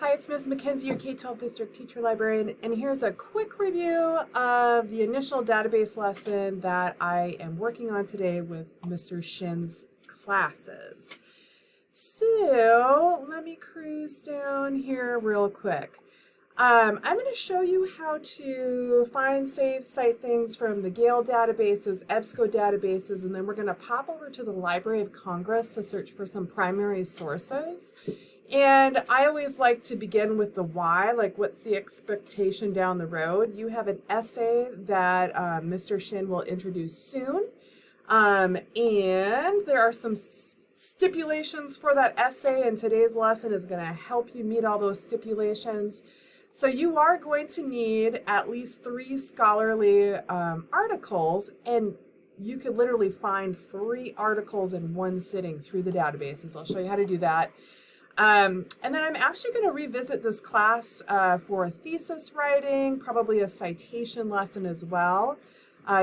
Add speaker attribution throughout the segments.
Speaker 1: Hi, it's Ms. Mackenzie, your K-12 District Teacher Librarian, and here's a quick review of the initial database lesson that I am working on today with Mr. Shinn's classes. So let me cruise down here real quick. I'm going to show you how to find, save, cite things from the Gale databases, Ebsco databases, and then we're going to pop over to the Library of Congress to search for some primary sources. And I always like to begin with the why, like what's the expectation down the road. You have an essay that Mr. Shinn will introduce soon. And there are some stipulations for that essay, and today's lesson is going to help you meet all those stipulations. So you are going to need at least 3 scholarly articles, and you could literally find 3 articles in one sitting through the databases. I'll show you how to do that. And then I'm actually going to revisit this class for thesis writing, probably a citation lesson as well,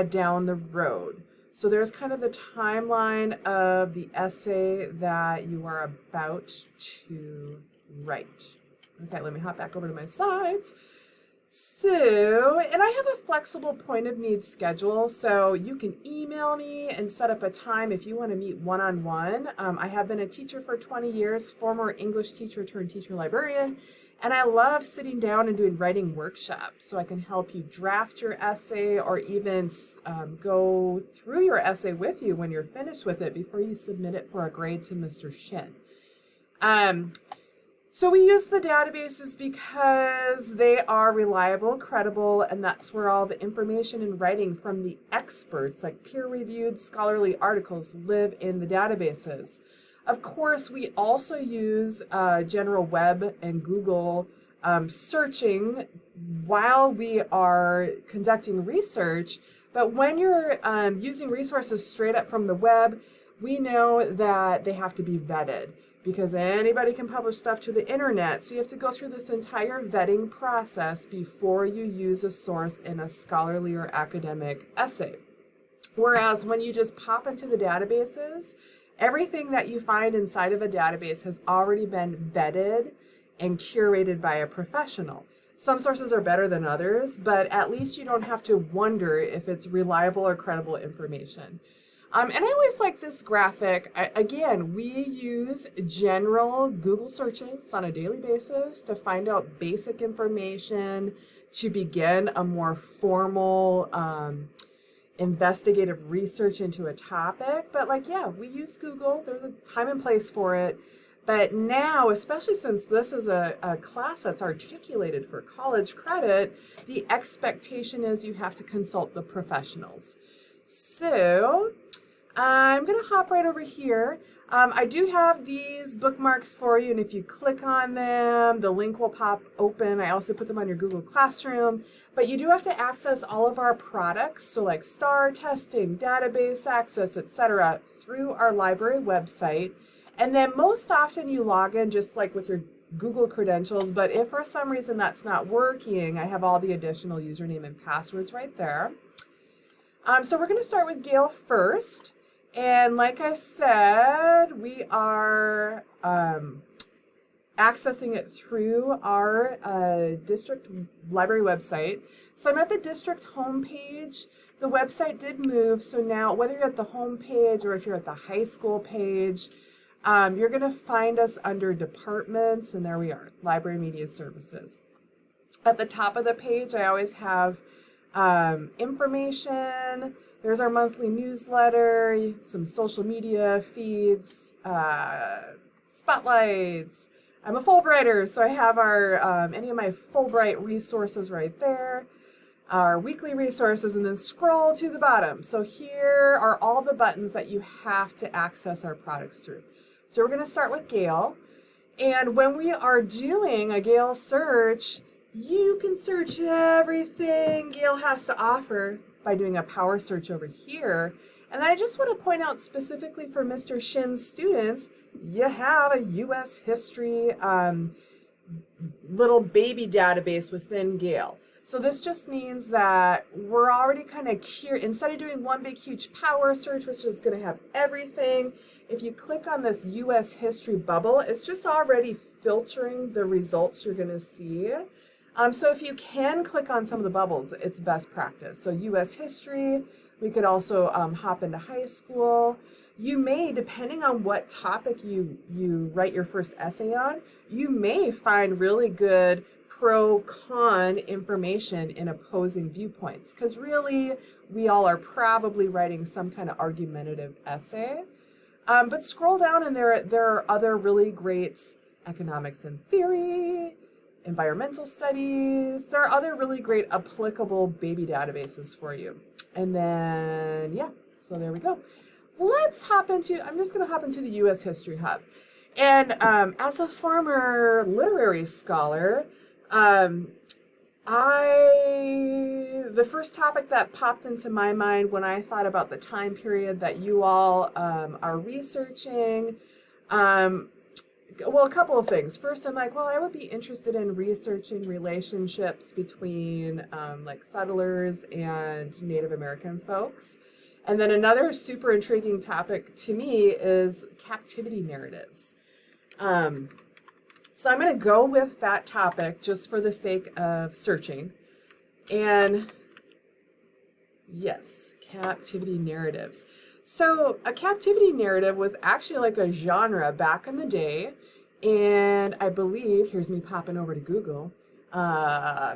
Speaker 1: down the road. So there's kind of the timeline of the essay that you are about to write. Okay, let me hop back over to my slides. So, and I have a flexible point of need schedule, so you can email me and set up a time if you want to meet one-on-one. I have been a teacher for 20 years, former English teacher turned teacher librarian, and I love sitting down and doing writing workshops, so I can help you draft your essay or even go through your essay with you when you're finished with it before you submit it for a grade to Mr. Shinn. So we use the databases because they are reliable, credible, and that's where all the information and writing from the experts, like peer-reviewed scholarly articles, live in the databases. Of course, we also use general web and Google searching while we are conducting research, but when you're using resources straight up from the web, we know that they have to be vetted, because anybody can publish stuff to the internet. So you have to go through this entire vetting process before you use a source in a scholarly or academic essay. Whereas when you just pop into the databases, everything that you find inside of a database has already been vetted and curated by a professional. Some sources are better than others, but at least you don't have to wonder if it's reliable or credible information. And I always like this graphic. Again, we use general Google searches on a daily basis to find out basic information, to begin a more formal investigative research into a topic. But we use Google. There's a time and place for it. But now, especially since this is a class that's articulated for college credit, the expectation is you have to consult the professionals. So I'm going to hop right over here. I do have these bookmarks for you, and if you click on them, the link will pop open. I also put them on your Google Classroom, but you do have to access all of our products, so like STAR testing, database access, etc., through our library website. And then most often you log in just like with your Google credentials, but if for some reason that's not working, I have all the additional username and passwords right there. So we're going to start with Gale first. And like I said, we are accessing it through our district library website. So I'm at the district homepage. The website did move, so now whether you're at the home page or if you're at the high school page, you're going to find us under departments, and there we are, Library Media Services. At the top of the page, I always have information. There's our monthly newsletter, some social media feeds, spotlights. I'm a Fulbrighter, so I have our any of my Fulbright resources right there, our weekly resources, and then scroll to the bottom. So here are all the buttons that you have to access our products through. So we're going to start with Gale. And when we are doing a Gale search, you can search everything Gale has to offer by doing a power search over here. And I just want to point out specifically for Mr. Shinn's students, you have a U.S. history little baby database within Gale. So this just means that we're already kind of instead of doing one big huge power search, which is going to have everything, if you click on this U.S. history bubble, it's just already filtering the results you're going to see. So if you can click on some of the bubbles, it's best practice. So U.S. history, we could also hop into high school. You may, depending on what topic you write your first essay on, you may find really good pro-con information in opposing viewpoints, because really we all are probably writing some kind of argumentative essay. But scroll down and there are other really great economics and theory, environmental studies. There are other really great applicable baby databases for you. And then, yeah, so there we go. Let's hop into, I'm just going to hop into the U.S. History Hub. And as a former literary scholar, the first topic that popped into my mind when I thought about the time period that you all are researching, well, a couple of things. First, I'm like, well, I would be interested in researching relationships between like settlers and Native American folks. And then another super intriguing topic to me is captivity narratives. So I'm going to go with that topic just for the sake of searching. And yes, captivity narratives. So a captivity narrative was actually like a genre back in the day. And I believe, here's me popping over to Google,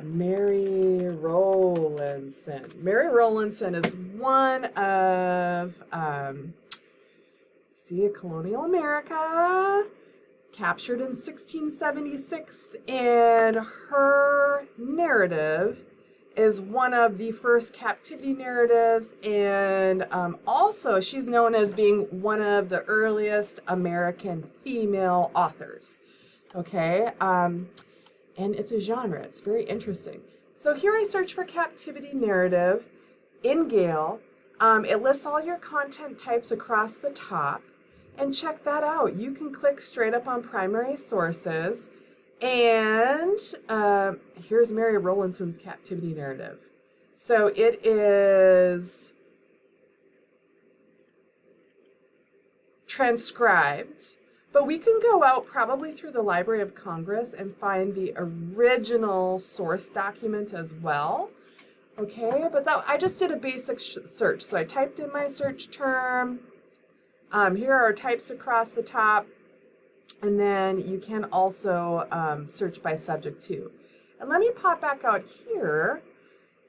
Speaker 1: Mary Rowlandson. Mary Rowlandson is one of, colonial America, captured in 1676, and her narrative is one of the first captivity narratives, and also she's known as being one of the earliest American female authors. Okay, and it's a genre. It's very interesting. So here I search for captivity narrative in Gale. It lists all your content types across the top, and check that out. You can click straight up on primary sources. And here's Mary Rowlandson's captivity narrative. So it is transcribed, but we can go out probably through the Library of Congress and find the original source document as well. Okay, but I just did a basic search. So I typed in my search term. Here are types across the top. And then you can also search by subject too. And let me pop back out here.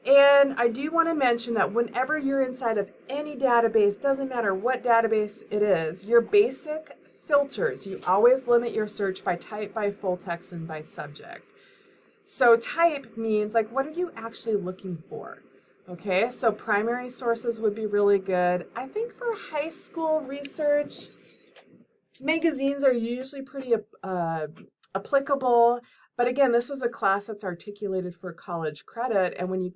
Speaker 1: And I do want to mention that whenever you're inside of any database, doesn't matter what database it is, your basic filters, you always limit your search by type, by full text, and by subject. So type means like, what are you actually looking for? Okay, so primary sources would be really good. I think for high school research, magazines are usually pretty applicable, but again, this is a class that's articulated for college credit, and when you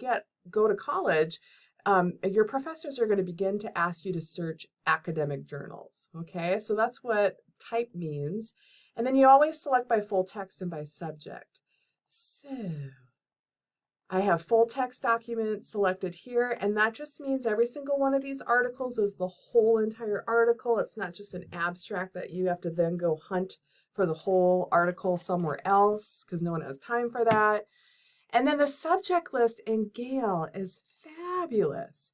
Speaker 1: go to college, your professors are going to begin to ask you to search academic journals, okay? So that's what type means, and then you always select by full text and by subject. So I have full text document selected here, and that just means every single one of these articles is the whole entire article. It's not just an abstract that you have to then go hunt for the whole article somewhere else because no one has time for that. And then the subject list in Gale is fabulous.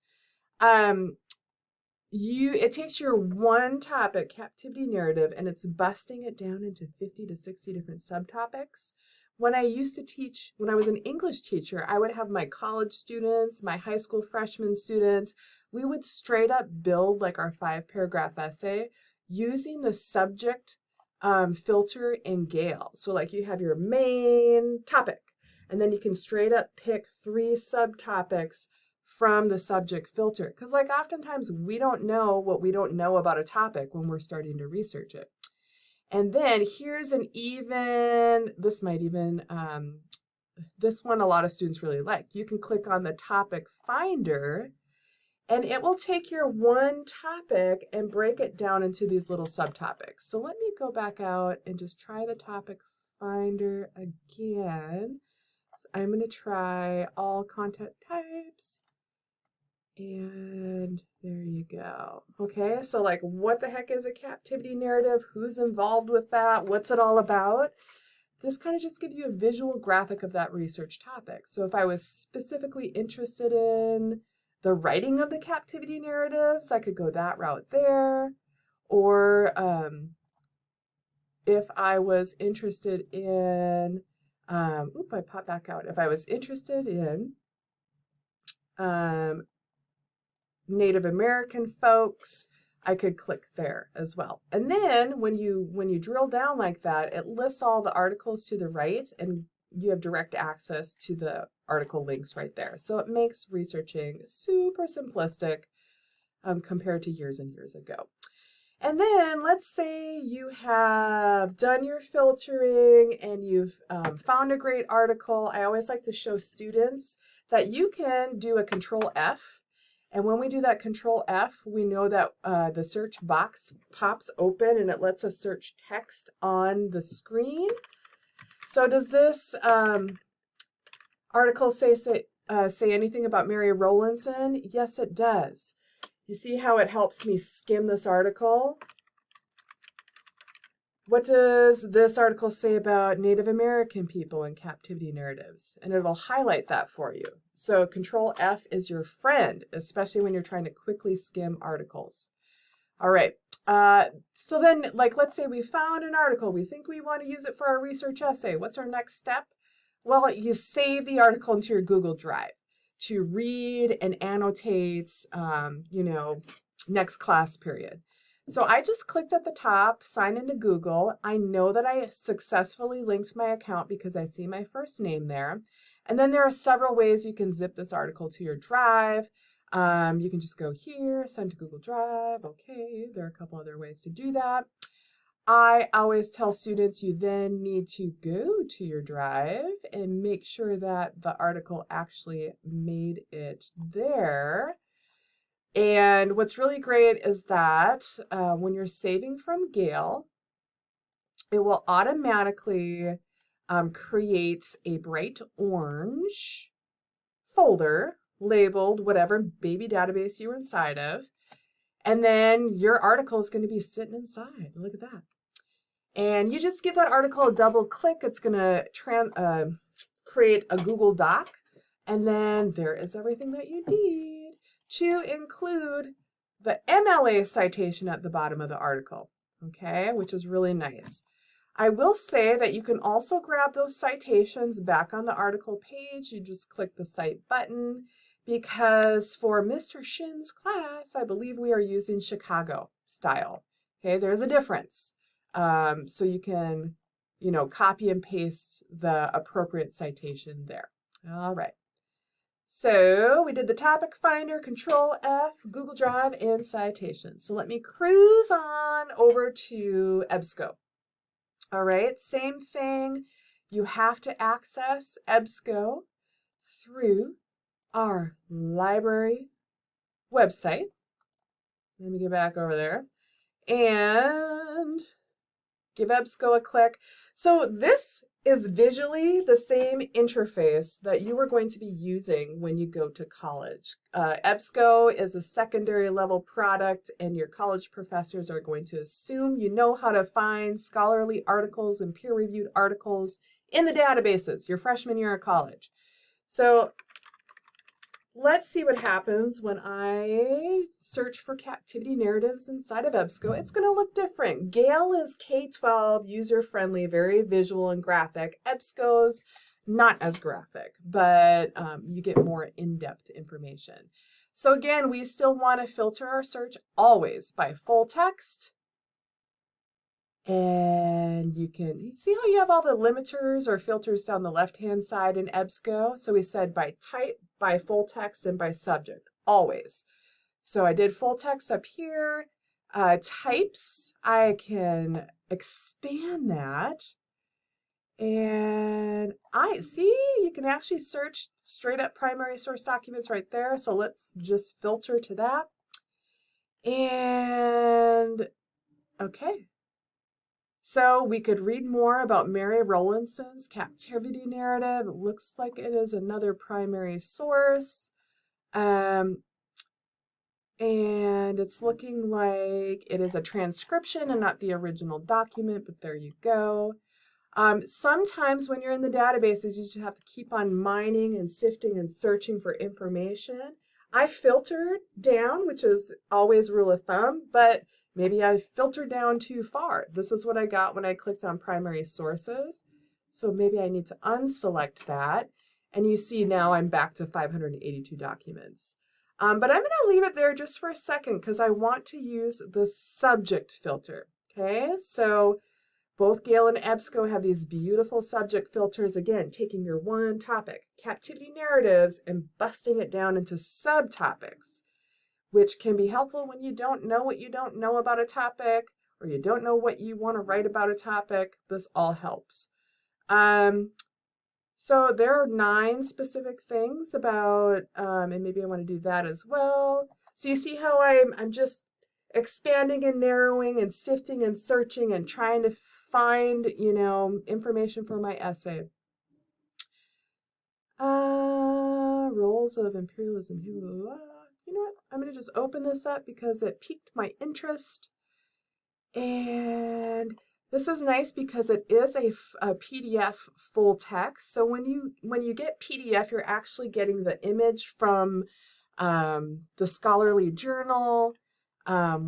Speaker 1: It takes your one topic, captivity narrative, and it's busting it down into 50 to 60 different subtopics. When I used to teach, when I was an English teacher, I would have my college students, my high school freshman students, we would straight up build like our 5-paragraph essay using the subject filter in Gale. So like you have your main topic, and then you can straight up pick 3 subtopics from the subject filter. Because like oftentimes we don't know what we don't know about a topic when we're starting to research it. And then here's this one a lot of students really like. You can click on the topic finder, and it will take your one topic and break it down into these little subtopics. So let me go back out and just try the topic finder again. So I'm going to try all content types. And there you go. Okay, so like what the heck is a captivity narrative? Who's involved with that? What's it all about? this kind of just gives you a visual graphic of that research topic. So if I was specifically interested in the writing of the captivity narratives, I could go that route there. Or if I was interested in, I popped back out. If I was interested in Native American folks, I could click there as well. And then when you drill down like that, it lists all the articles to the right, and you have direct access to the article links right there. So it makes researching super simplistic compared to years and years ago. And then let's say you have done your filtering and you've found a great article. I always like to show students that you can do a Control F. And when we do that Control F, we know that the search box pops open and it lets us search text on the screen. So does this article say anything about Mary Rowlandson? Yes, it does. You see how it helps me skim this article? What does this article say about Native American people and captivity narratives? And it'll highlight that for you. So Control F is your friend, especially when you're trying to quickly skim articles. All right. So then, like, let's say we found an article. We think we want to use it for our research essay. What's our next step? Well, you save the article into your Google Drive to read and annotate, next class period. So I just clicked at the top, sign into Google. I know that I successfully linked my account because I see my first name there. And then there are several ways you can zip this article to your drive. You can just go here, send to Google Drive. Okay, there are a couple other ways to do that. I always tell students you then need to go to your drive and make sure that the article actually made it there. And what's really great is that when you're saving from Gale, it will automatically create a bright orange folder labeled whatever baby database you were inside of. And then your article is going to be sitting inside. Look at that. And you just give that article a double click. It's going to create a Google Doc. And then there is everything that you need to include the MLA citation at the bottom of the article, okay, which is really nice. I will say that you can also grab those citations back on the article page. You just click the Cite button, because for Mr. Shinn's class, I believe we are using Chicago style. Okay, there's a difference. So you can, copy and paste the appropriate citation there. All right. So we did the topic finder, Control F, Google Drive, and citations. So let me cruise on over to Ebsco. All right, same thing. You have to access Ebsco through our library website. Let me get back over there and give Ebsco a click. So this is visually the same interface that you are going to be using when you go to college. Ebsco is a secondary level product, and your college professors are going to assume you know how to find scholarly articles and peer-reviewed articles in the databases your freshman year of college. So let's see what happens when I search for captivity narratives inside of Ebsco. It's going to look different. Gale is K-12, user-friendly, very visual and graphic. Ebsco's not as graphic, but you get more in-depth information. So again, we still want to filter our search always by full text. And you see how you have all the limiters or filters down the left-hand side in Ebsco? So we said by type, by full text, and by subject, always. So I did full text up here. Types, I can expand that. And I see you can actually search straight up primary source documents right there. So let's just filter to that. And okay. So we could read more about Mary Rowlandson's captivity narrative. It looks like it is another primary source. And it's looking like it is a transcription and not the original document, but there you go. Sometimes when you're in the databases, you just have to keep on mining and sifting and searching for information. I filtered down, which is always rule of thumb, but maybe I filtered down too far. This is what I got when I clicked on primary sources. So maybe I need to unselect that. And you see now I'm back to 582 documents. But I'm going to leave it there just for a second because I want to use the subject filter. Okay, so both Gale and Ebsco have these beautiful subject filters, again, taking your one topic, captivity narratives, and busting it down into subtopics, which can be helpful when you don't know what you don't know about a topic, or you don't know what you want to write about a topic. This all helps. So there are 9 specific things about, and maybe I want to do that as well. So you see how I'm just expanding and narrowing and sifting and searching and trying to find, information for my essay. Roles of imperialism. You know what? I'm going to just open this up because it piqued my interest. And this is nice because it is a PDF full text. So when you get PDF, you're actually getting the image from the scholarly journal,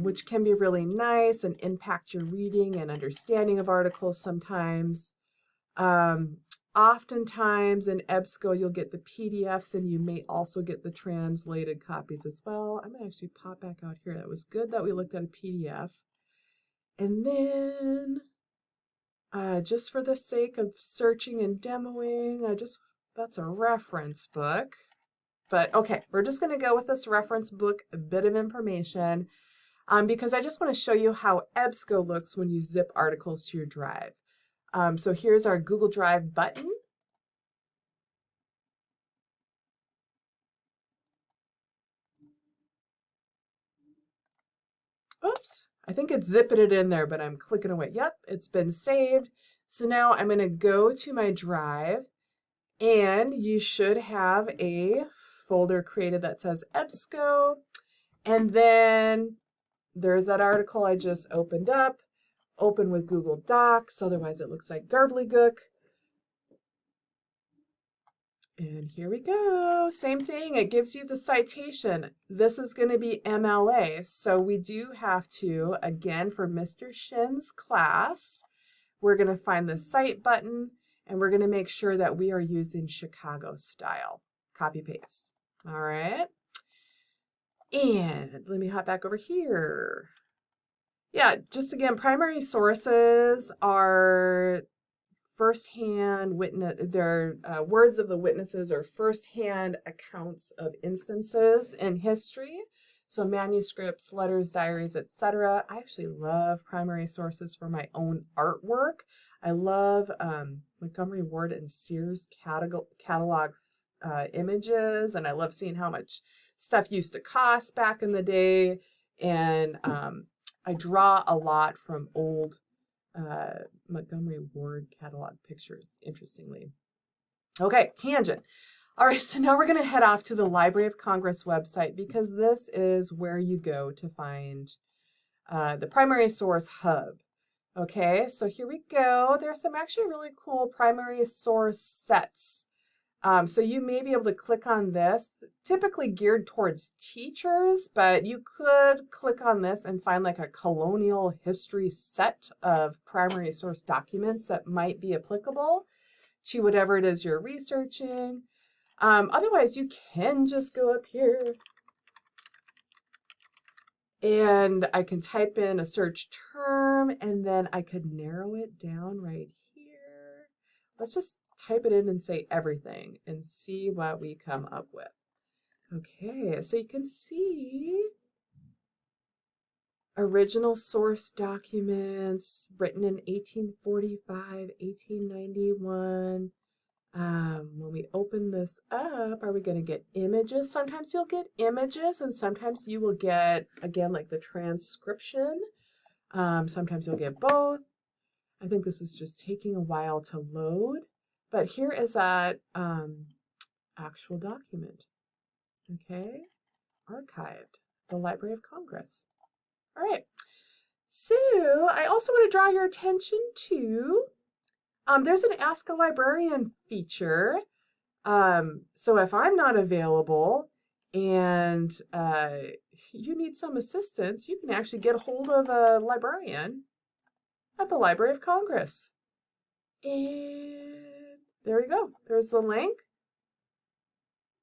Speaker 1: which can be really nice and impact your reading and understanding of articles sometimes. Oftentimes in Ebsco, you'll get the PDFs and you may also get the translated copies as well. I'm going to actually pop back out here. That was good that we looked at a PDF. And then, just for the sake of searching and demoing, that's a reference book. But okay, we're just going to go with this reference book, a bit of information, because I just want to show you how Ebsco looks when you zip articles to your drive. So here's our Google Drive button. Oops, I think it's zipping it in there, but I'm clicking away. Yep, it's been saved. So now I'm going to go to my drive, and you should have a folder created that says Ebsco. And then there's that article I just opened up. Open with Google Docs, otherwise it looks like garblygook. And here we go. Same thing, it gives you the citation. This is going to be MLA. So we do have to, again, for Mr. Shinn's class, we're going to find the cite button and we're going to make sure that we are using Chicago style. Copy paste. All right. And let me hop back over here. Yeah, just again, primary sources are firsthand witness, their words of the witnesses are firsthand accounts of instances in history. So manuscripts, letters, diaries, etc. I actually love primary sources for my own artwork. I love Montgomery Ward and Sears catalog images, and I love seeing how much stuff used to cost back in the day. And I draw a lot from old Montgomery Ward catalog pictures, interestingly. Okay, tangent. All right, so now we're going to head off to the Library of Congress website because this is where you go to find the primary source hub. Okay, so here we go. There's some actually really cool primary source sets. So you may be able to click on this, typically geared towards teachers, but you could click on this and find like a colonial history set of primary source documents that might be applicable to whatever it is you're researching. Otherwise, you can just go up here and I can type in a search term and then I could narrow it down right here. Let's just type it in and say everything and see what we come up with. Okay, so you can see original source documents written in 1845, 1891. When we open this up, are we going to get images? Sometimes you'll get images and sometimes you will get, again, like the transcription. Sometimes you'll get both. I think this is just taking a while to load. But here is that actual document. Okay, archived, the Library of Congress. All right, so I also want to draw your attention to There's an Ask a Librarian feature. So if I'm not available and you need some assistance, you can actually get a hold of a librarian at the Library of Congress. And there we go. There's the link.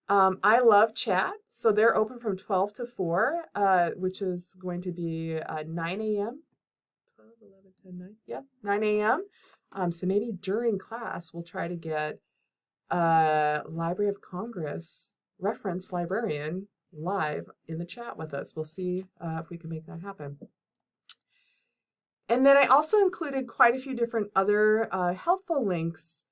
Speaker 1: I love chat, so they're open from 12 to 4, which is going to be 9 a.m. 12, 11, 10, 9. Yep, 9 a.m. So maybe during class, we'll try to get Library of Congress reference librarian live in the chat with us. We'll see if we can make that happen. And then I also included quite a few different other helpful links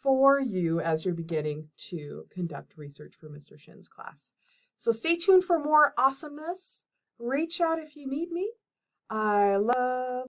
Speaker 1: for you as you're beginning to conduct research for Mr. Shinn's class. So stay tuned for more awesomeness. Reach out if you need me. I love